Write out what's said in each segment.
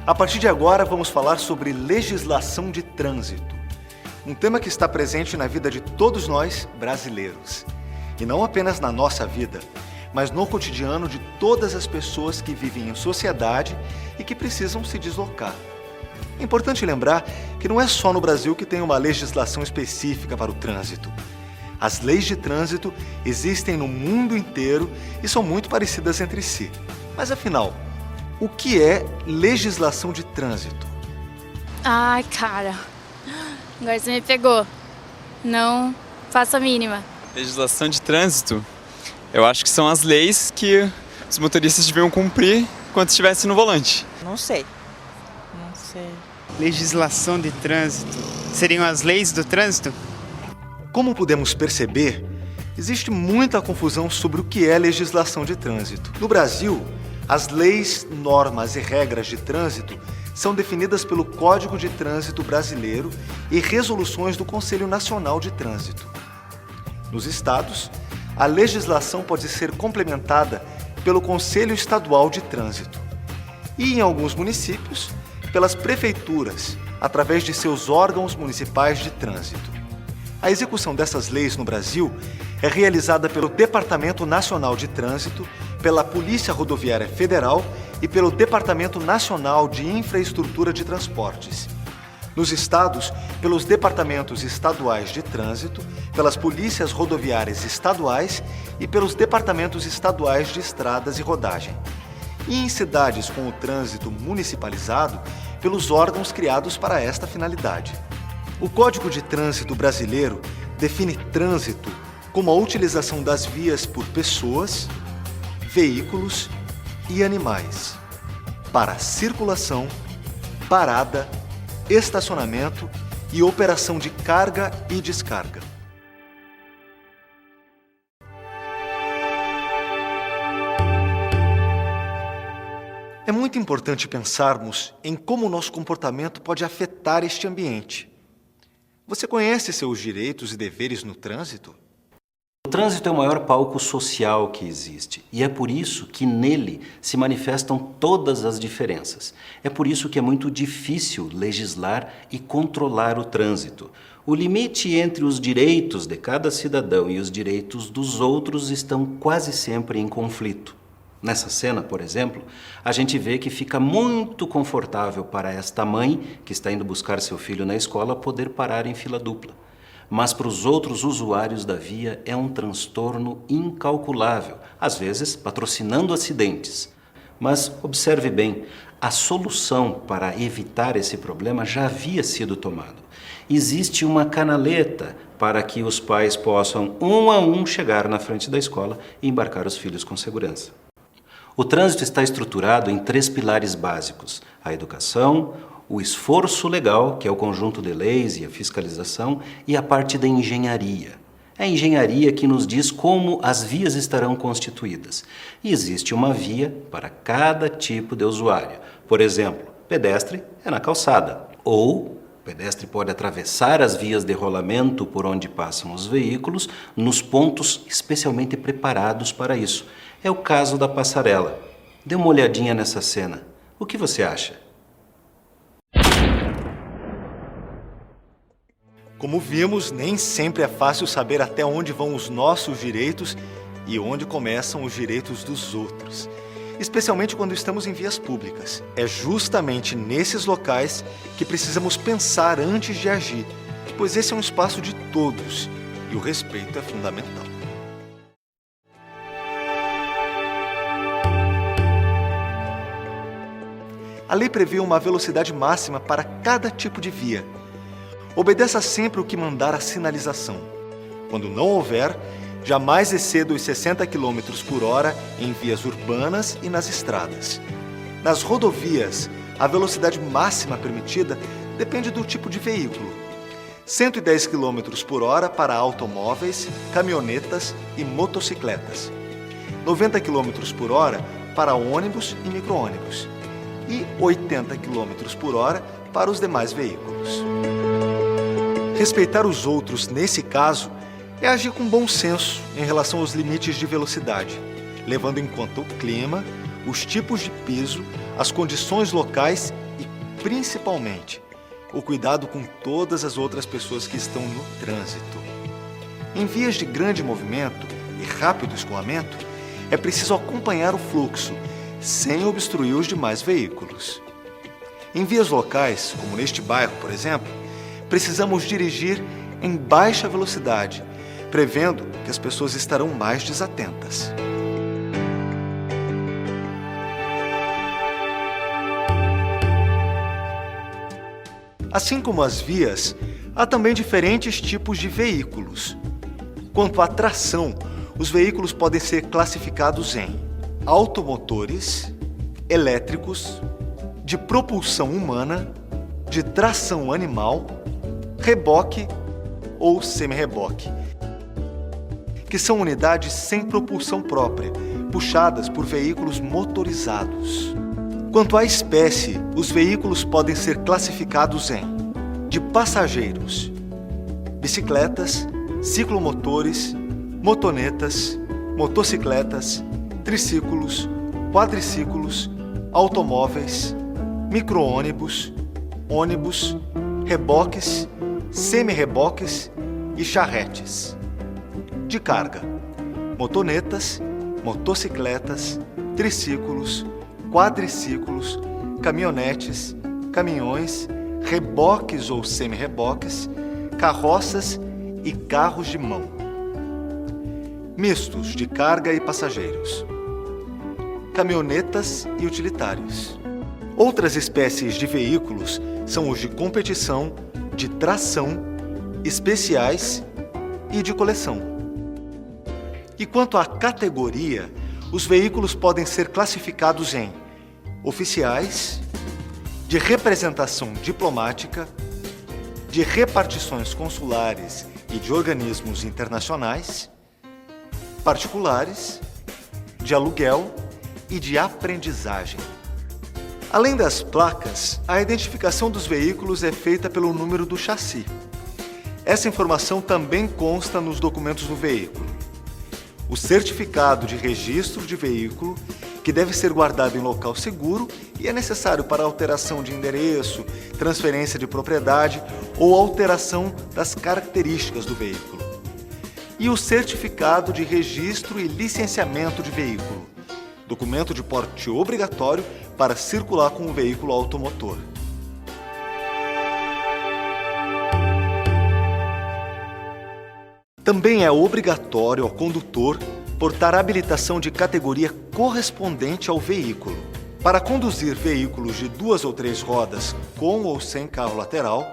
A partir de agora, vamos falar sobre legislação de trânsito. Um tema que está presente na vida de todos nós, brasileiros. E não apenas na nossa vida, mas no cotidiano de todas as pessoas que vivem em sociedade e que precisam se deslocar. É importante lembrar que não é só no Brasil que tem uma legislação específica para o trânsito. As leis de trânsito existem no mundo inteiro e são muito parecidas entre si. Mas afinal, o que é legislação de trânsito? Ai, cara, agora você me pegou. Não faço a mínima. Legislação de trânsito, eu acho que são as leis que os motoristas deviam cumprir quando estivessem no volante. Não sei. Legislação de trânsito. Seriam as leis do trânsito? Como podemos perceber, existe muita confusão sobre o que é legislação de trânsito. No Brasil, as leis, normas e regras de trânsito são definidas pelo Código de Trânsito Brasileiro e resoluções do Conselho Nacional de Trânsito. Nos estados, a legislação pode ser complementada pelo Conselho Estadual de Trânsito e, em alguns municípios, pelas prefeituras, através de seus órgãos municipais de trânsito. A execução dessas leis no Brasil é realizada pelo Departamento Nacional de Trânsito, pela Polícia Rodoviária Federal e pelo Departamento Nacional de Infraestrutura de Transportes. Nos estados, pelos Departamentos Estaduais de Trânsito, pelas Polícias Rodoviárias Estaduais e pelos Departamentos Estaduais de Estradas e Rodagem. E em cidades com o trânsito municipalizado, pelos órgãos criados para esta finalidade. O Código de Trânsito Brasileiro define trânsito como a utilização das vias por pessoas, veículos e animais para circulação, parada, estacionamento e operação de carga e descarga. É muito importante pensarmos em como o nosso comportamento pode afetar este ambiente. Você conhece seus direitos e deveres no trânsito? O trânsito é o maior palco social que existe e é por isso que nele se manifestam todas as diferenças. É por isso que é muito difícil legislar e controlar o trânsito. O limite entre os direitos de cada cidadão e os direitos dos outros estão quase sempre em conflito. Nessa cena, por exemplo, a gente vê que fica muito confortável para esta mãe que está indo buscar seu filho na escola poder parar em fila dupla. Mas para os outros usuários da via é um transtorno incalculável, às vezes patrocinando acidentes. Mas observe bem, a solução para evitar esse problema já havia sido tomada. Existe uma canaleta para que os pais possam, um a um, chegar na frente da escola e embarcar os filhos com segurança. O trânsito está estruturado em 3 pilares básicos: a educação, o esforço legal, que é o conjunto de leis e a fiscalização, e a parte da engenharia. É a engenharia que nos diz como as vias estarão constituídas. E existe uma via para cada tipo de usuário. Por exemplo, pedestre é na calçada, ou o pedestre pode atravessar as vias de rolamento por onde passam os veículos nos pontos especialmente preparados para isso. É o caso da passarela. Dê uma olhadinha nessa cena. O que você acha? Como vimos, nem sempre é fácil saber até onde vão os nossos direitos e onde começam os direitos dos outros, especialmente quando estamos em vias públicas. É justamente nesses locais que precisamos pensar antes de agir, pois esse é um espaço de todos e o respeito é fundamental. A lei prevê uma velocidade máxima para cada tipo de via. Obedeça sempre o que mandar a sinalização. Quando não houver, jamais exceda os 60 km por hora em vias urbanas e nas estradas. Nas rodovias, a velocidade máxima permitida depende do tipo de veículo. 110 km por hora para automóveis, caminhonetas e motocicletas. 90 km por hora para ônibus e micro-ônibus. E 80 km por hora para os demais veículos. Respeitar os outros, nesse caso, é agir com bom senso em relação aos limites de velocidade, levando em conta o clima, os tipos de piso, as condições locais e principalmente, o cuidado com todas as outras pessoas que estão no trânsito. Em vias de grande movimento e rápido escoamento, é preciso acompanhar o fluxo, sem obstruir os demais veículos. Em vias locais, como neste bairro, por exemplo, precisamos dirigir em baixa velocidade, prevendo que as pessoas estarão mais desatentas. Assim como as vias, há também diferentes tipos de veículos. Quanto à tração, os veículos podem ser classificados em automotores, elétricos, de propulsão humana, de tração animal, reboque ou semi-reboque, que são unidades sem propulsão própria, puxadas por veículos motorizados. Quanto à espécie, os veículos podem ser classificados em de passageiros, bicicletas, ciclomotores, motonetas, motocicletas, triciclos, quadriciclos, automóveis, micro-ônibus, ônibus, reboques, semi-reboques e charretes. De carga, motonetas, motocicletas, triciclos, quadriciclos, caminhonetes, caminhões, reboques ou semi-reboques, carroças e carros de mão. Mistos de carga e passageiros. Caminhonetas e utilitários. Outras espécies de veículos são os de competição, de tração, especiais e de coleção. E quanto à categoria, os veículos podem ser classificados em oficiais, de representação diplomática, de repartições consulares e de organismos internacionais, particulares, de aluguel e de aprendizagem. Além das placas, a identificação dos veículos é feita pelo número do chassi. Essa informação também consta nos documentos do veículo. O certificado de registro de veículo, que deve ser guardado em local seguro e é necessário para alteração de endereço, transferência de propriedade ou alteração das características do veículo. E o certificado de registro e licenciamento de veículo, documento de porte obrigatório para circular com o veículo automotor. Também é obrigatório ao condutor portar habilitação de categoria correspondente ao veículo. Para conduzir veículos de 2 ou 3 rodas com ou sem carro lateral,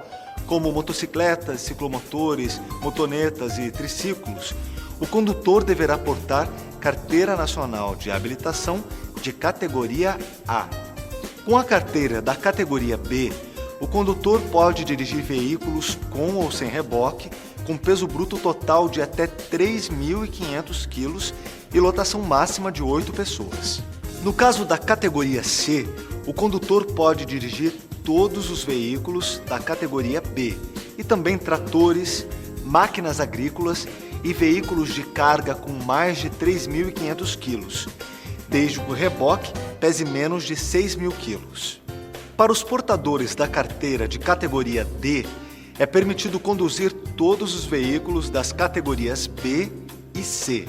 como motocicletas, ciclomotores, motonetas e triciclos, o condutor deverá portar Carteira Nacional de Habilitação de categoria A. Com a carteira da categoria B, o condutor pode dirigir veículos com ou sem reboque, com peso bruto total de até 3.500 kg e lotação máxima de 8 pessoas. No caso da categoria C, o condutor pode dirigir todos os veículos da categoria B e também tratores, máquinas agrícolas e veículos de carga com mais de 3.500 kg, desde que o reboque pese menos de 6.000 kg. Para os portadores da carteira de categoria D, é permitido conduzir todos os veículos das categorias B e C,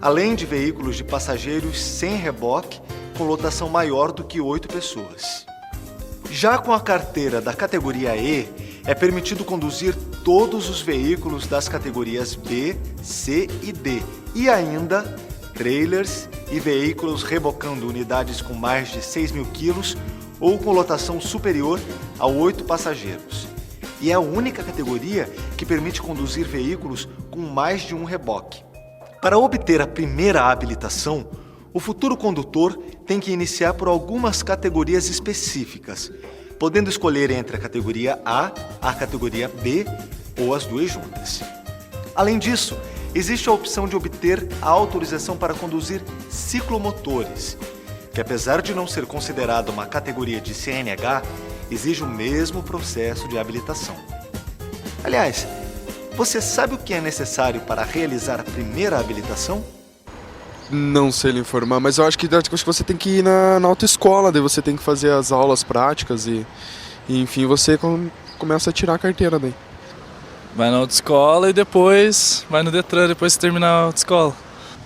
além de veículos de passageiros sem reboque com lotação maior do que 8 pessoas. Já com a carteira da categoria E, é permitido conduzir todos os veículos das categorias B, C e D, e ainda trailers e veículos rebocando unidades com mais de 6.000 kg ou com lotação superior a 8 passageiros. E é a única categoria que permite conduzir veículos com mais de um reboque. Para obter a primeira habilitação, o futuro condutor tem que iniciar por algumas categorias específicas, podendo escolher entre a categoria A, a categoria B ou as duas juntas. Além disso, existe a opção de obter a autorização para conduzir ciclomotores, que apesar de não ser considerado uma categoria de CNH, exige o mesmo processo de habilitação. Aliás, você sabe o que é necessário para realizar a primeira habilitação? Não sei lhe informar, mas eu acho que você tem que ir na autoescola, daí você tem que fazer as aulas práticas e enfim, você começa a tirar a carteira daí. Vai na autoescola e depois vai no Detran, depois que terminar a autoescola.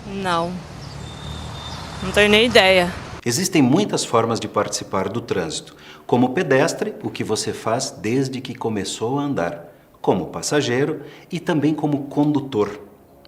Não tenho nem ideia. Existem muitas formas de participar do trânsito. Como pedestre, o que você faz desde que começou a andar. Como passageiro e também como condutor.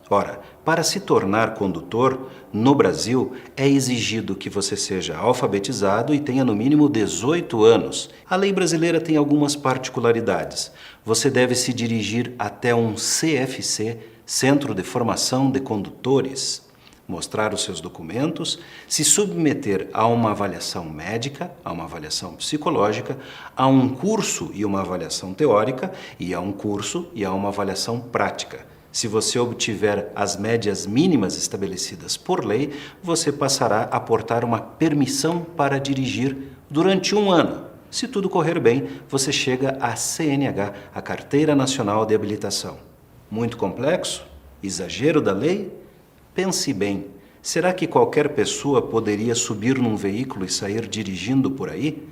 Ora, para se tornar condutor, no Brasil, é exigido que você seja alfabetizado e tenha no mínimo 18 anos. A lei brasileira tem algumas particularidades. Você deve se dirigir até um CFC, Centro de Formação de Condutores, mostrar os seus documentos, se submeter a uma avaliação médica, a uma avaliação psicológica, a um curso e uma avaliação teórica, e a um curso e a uma avaliação prática. Se você obtiver as médias mínimas estabelecidas por lei, você passará a portar uma permissão para dirigir durante 1 ano. Se tudo correr bem, você chega à CNH, a Carteira Nacional de Habilitação. Muito complexo? Exagero da lei? Pense bem, será que qualquer pessoa poderia subir num veículo e sair dirigindo por aí?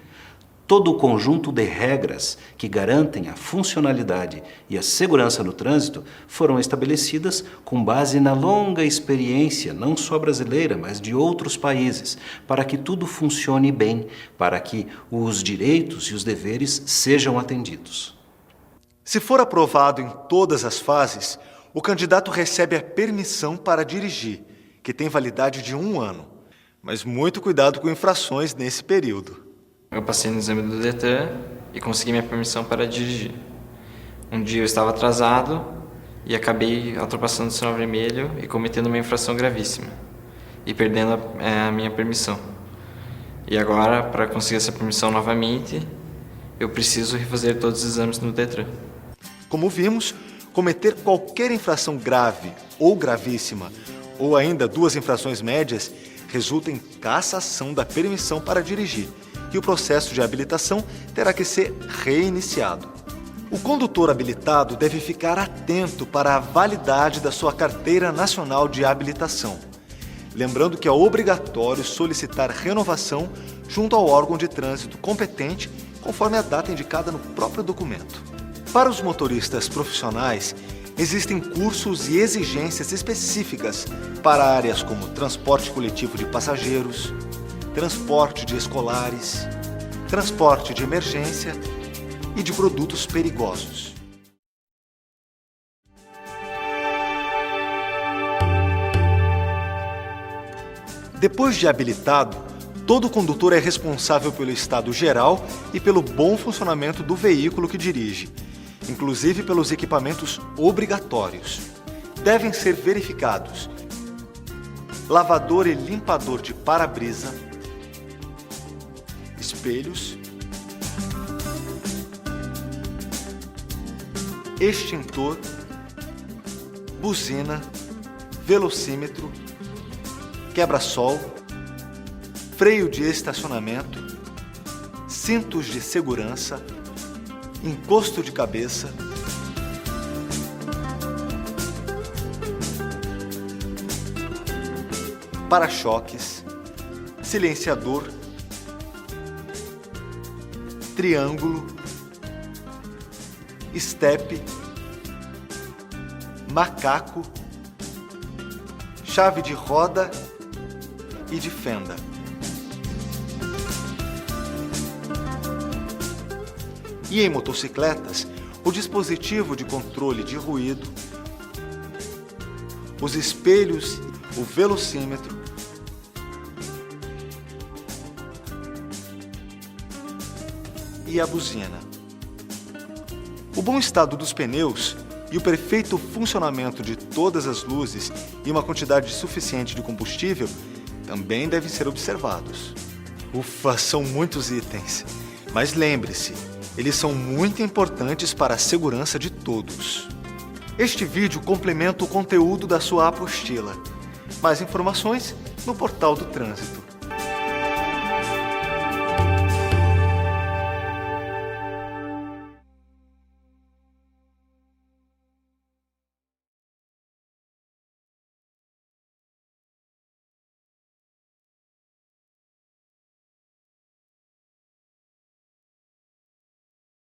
Todo o conjunto de regras que garantem a funcionalidade e a segurança no trânsito foram estabelecidas com base na longa experiência, não só brasileira, mas de outros países, para que tudo funcione bem, para que os direitos e os deveres sejam atendidos. Se for aprovado em todas as fases, o candidato recebe a permissão para dirigir, que tem validade de 1 ano. Mas muito cuidado com infrações nesse período. Eu passei no exame do Detran e consegui minha permissão para dirigir. Um dia eu estava atrasado e acabei ultrapassando o sinal vermelho e cometendo uma infração gravíssima e perdendo a minha permissão. E agora, para conseguir essa permissão novamente, eu preciso refazer todos os exames no Detran. Como vimos, cometer qualquer infração grave ou gravíssima, ou ainda 2 infrações médias, resulta em cassação da permissão para dirigir, e o processo de habilitação terá que ser reiniciado. O condutor habilitado deve ficar atento para a validade da sua Carteira Nacional de Habilitação, lembrando que é obrigatório solicitar renovação junto ao órgão de trânsito competente, conforme a data indicada no próprio documento. Para os motoristas profissionais, existem cursos e exigências específicas para áreas como transporte coletivo de passageiros, transporte de escolares, transporte de emergência e de produtos perigosos. Depois de habilitado, todo condutor é responsável pelo estado geral e pelo bom funcionamento do veículo que dirige, inclusive pelos equipamentos obrigatórios. Devem ser verificados lavador e limpador de para-brisa, espelhos, extintor, buzina, velocímetro, quebra-sol, freio de estacionamento, cintos de segurança, encosto de cabeça, para-choques, silenciador, triângulo, estepe, macaco, chave de roda e de fenda. E em motocicletas, o dispositivo de controle de ruído, os espelhos, o velocímetro, e a buzina. O bom estado dos pneus e o perfeito funcionamento de todas as luzes e uma quantidade suficiente de combustível também devem ser observados. Ufa, são muitos itens, mas lembre-se, eles são muito importantes para a segurança de todos. Este vídeo complementa o conteúdo da sua apostila. Mais informações no portal do Trânsito.